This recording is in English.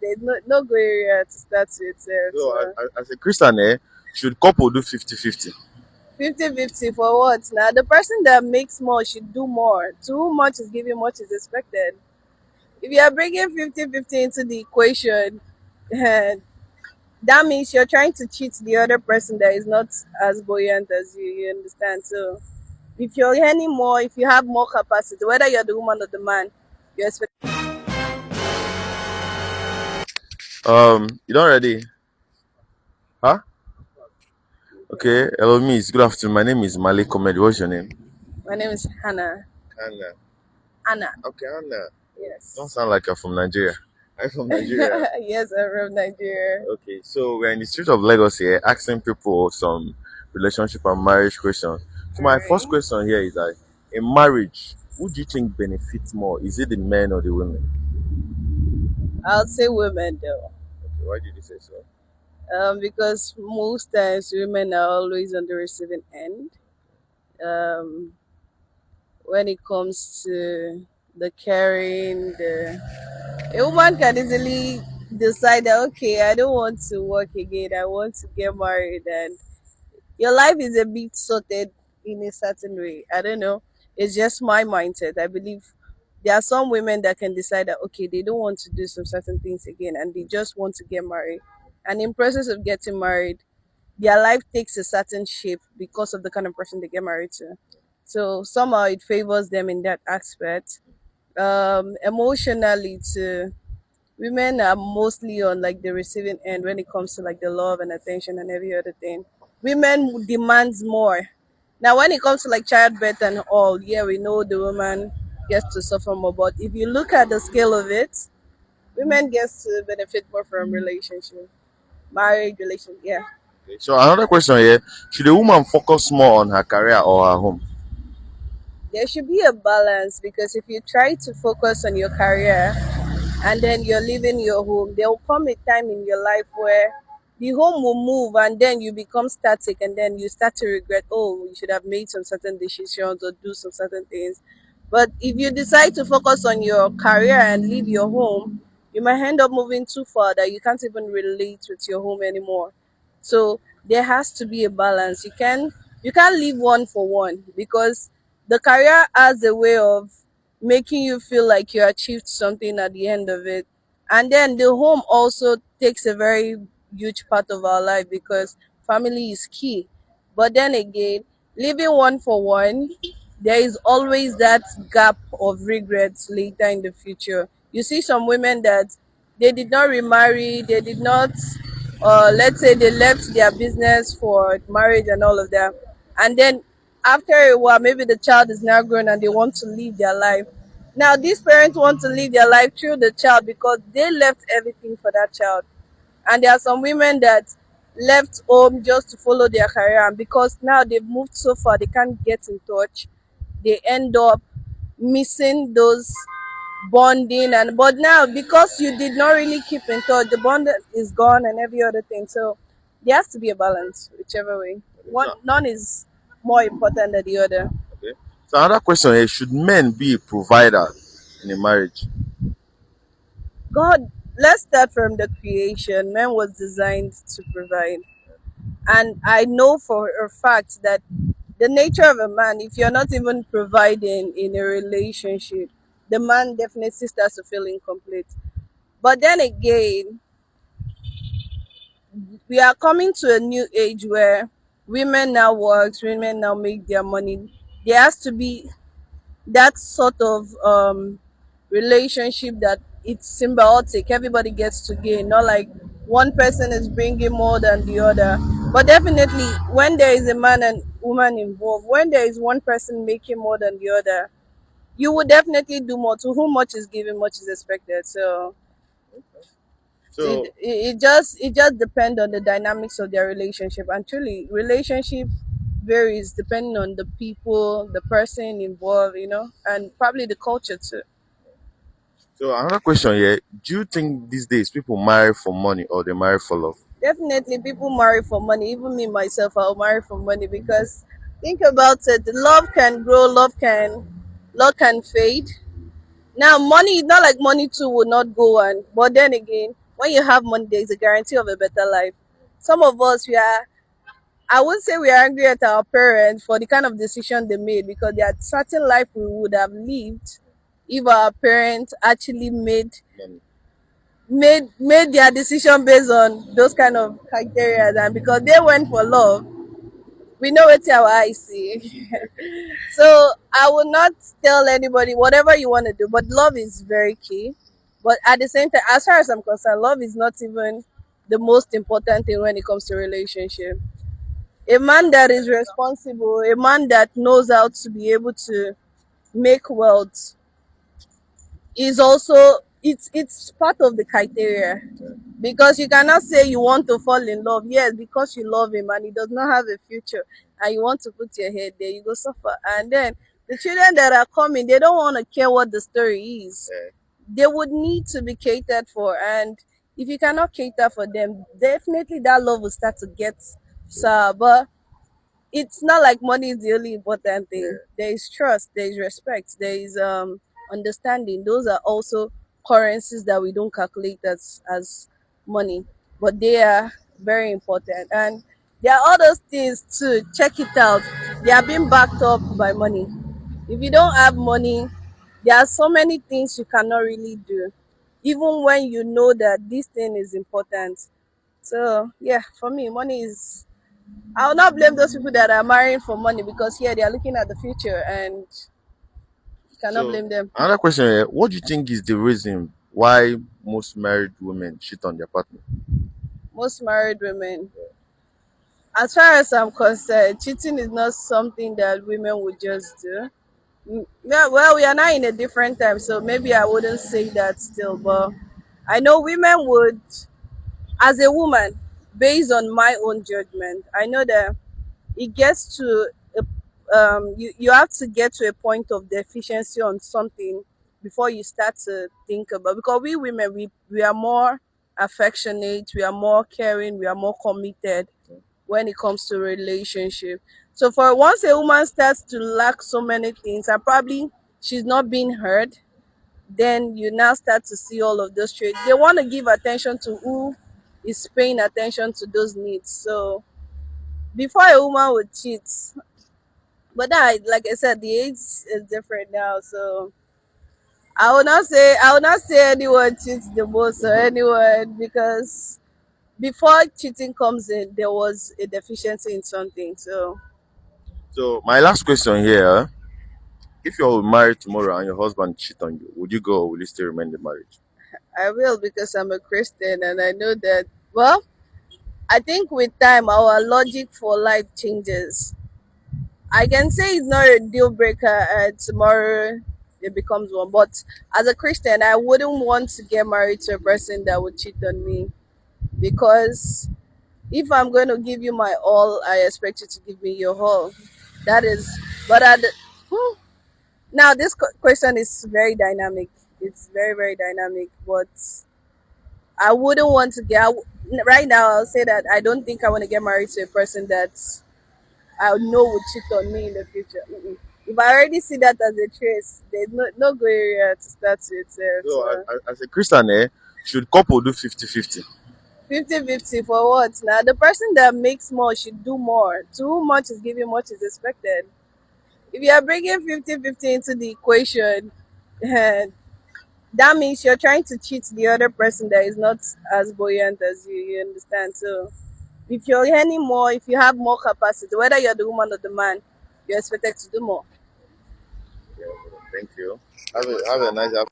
There's no gray area to start with. So, as a Christian, should couple do 50-50? 50-50 for what? Now, the person that makes more should do more. Too much is given, much is expected. If you are bringing 50-50 into the equation, that means you're trying to cheat the other person that is not as buoyant as you understand? So, if you're earning more, if you have more capacity, whether you're the woman or the man, you're expected. You don't ready? Huh? Okay. Hello, Miss. Good afternoon. My name is Malik Comedy. What's your name? My name is Hannah. Anna. Anna. Okay, Anna. Don't Yes. sound like you're from Nigeria. I'm from Nigeria. Yes, I'm from Nigeria. Okay, so we're in the street of Lagos here, asking people some relationship and marriage questions. So All my first right. question here is that in marriage, who do you think benefits more? Is it the men or the women? I'll say women though. Okay, why did you say so? Because most times women are always on the receiving end. Um, when it comes to the caring, a woman can easily decide that okay, I don't want to work again. I want to get married, and your life is a bit sorted in a certain way. I don't know. It's just my mindset. I believe there are some women that can decide that okay, they don't want to do some certain things again, and they just want to get married. And in process of getting married, their life takes a certain shape because of the kind of person they get married to. So somehow it favors them in that aspect. Emotionally, too, women are mostly on like the receiving end when it comes to like the love and attention and every other thing. Women demands more. Now, when it comes to like childbirth and all, yeah, we know the woman gets to suffer more. But if you look at the scale of it, women gets to benefit more from relationship, marriage, relationship. Yeah. Okay, so another question here: should a woman focus more on her career or her home? There should be a balance because if you try to focus on your career and then you're leaving your home, there will come a time in your life where the home will move and then you become static and then you start to regret, oh, you should have made some certain decisions or do some certain things. But if you decide to focus on your career and leave your home, you might end up moving too far that you can't even relate with your home anymore. So there has to be a balance. You can't leave one for one because the career has a way of making you feel like you achieved something at the end of it. And then the home also takes a very huge part of our life because family is key. But then again, leaving one for one, there is always that gap of regrets later in the future. You see some women that they did not remarry, they did not, let's say they left their business for marriage and all of that. And then after a while, maybe the child is now grown and they want to live their life. Now, these parents want to live their life through the child because they left everything for that child. And there are some women that left home just to follow their career, and because now they've moved so far, they can't get in touch. They end up missing those bonding, and but now because you did not really keep in touch, the bond is gone and every other thing. So there has to be a balance, whichever way. Okay, One none is more important than the other. okay. So another question here: should men be a provider in a marriage? God, let's start from the creation. Man was designed to provide. And I know for a fact that the nature of a man, if you're not even providing in a relationship, the man definitely starts to feel incomplete. But then again, we are coming to a new age where women now work, women now make their money. There has to be that sort of relationship that it's symbiotic. Everybody gets to gain, not like one person is bringing more than the other. But definitely, when there is a man and woman involved, when there is one person making more than the other, you would definitely do more. To whom much is given, much is expected. So So it just depends on the dynamics of their relationship, and truly relationship varies depending on the people, the person involved, and probably the culture too. So another question here: do you think these days people marry for money or they marry for love? Definitely people marry for money. Even me myself, I'll marry for money because think about it, love can grow, love can fade. Now money, not like money too will not go on, but then again, When you have money, there is a guarantee of a better life. Some of us, we are, I wouldn't say we are angry at our parents for the kind of decision they made, because there are certain life we would have lived if our parents actually made their decision based on those kind of criteria, and because they went for love, we know it's our eyes see. So I will not tell anybody whatever you want to do, but love is very key. But at the same time, as far as I'm concerned, love is not even the most important thing when it comes to relationship. A man that is responsible, a man that knows how to be able to make wealth, is also, it's part of the criteria, because you cannot say you want to fall in love, yes, because you love him and he does not have a future, and you want to put your head there, you go suffer. And then the children that are coming, they don't want to care what the story is. They would need to be catered for, and if you cannot cater for them, definitely that love will start to get sour. But it's not like money is the only important thing. There is trust, there is respect, there is understanding. Those are also currencies that we don't calculate as money, but they are very important. And there are other things to check it out. They are being backed up by money. If you don't have money, there are so many things you cannot really do, even when you know that this thing is important. So yeah, for me, money is, I will not blame those people that are marrying for money, because here they are looking at the future, and you cannot So blame them. another question here: what do you think is the reason why most married women cheat on their partner? Most married women, as far as I'm concerned, cheating is not something that women would just do. Yeah, well, we are now in a different time, so maybe I wouldn't say that still, but I know women would, as a woman, based on my own judgment, I know that it gets to you have to get to a point of deficiency on something before you start to think about, because we women, we are more affectionate, we are more caring, we are more committed when it comes to relationship. So for once a woman starts to lack so many things, and probably she's not being heard, then you now start to see all of those traits. They want to give attention to who is paying attention to those needs. So before a woman would cheat, but that, like I said, the age is different now. So I will not say anyone cheats the most or anyone, because before cheating comes in, there was a deficiency in something. So So my last question here: if you're married tomorrow and your husband cheat on you, would you go or will you still remain in the marriage? I will, because I'm a Christian and I know that. Well, I think with time our logic for life changes. I can say it's not a deal breaker and tomorrow it becomes one. But as a Christian, I wouldn't want to get married to a person that would cheat on me, because if I'm going to give you my all, I expect you to give me your all. That is, but hmm, now this question is very dynamic. It's very, very dynamic. But I wouldn't want to right now. I'll say that I don't think I want to get married to a person that I know would cheat on me in the future. Mm-mm. If I already see that as a trace, there's no gray area to start with. So So as a Christian, should couple do 50-50? 50-50 for what? Now the person that makes more should do more. Too much is given, much is expected. If you are bringing 50-50 into the equation, that means you're trying to cheat the other person that is not as buoyant as you understand? So if you're earning more, if you have more capacity, whether you're the woman or the man, you're expected to do more. Yeah, thank you. Have a nice afternoon.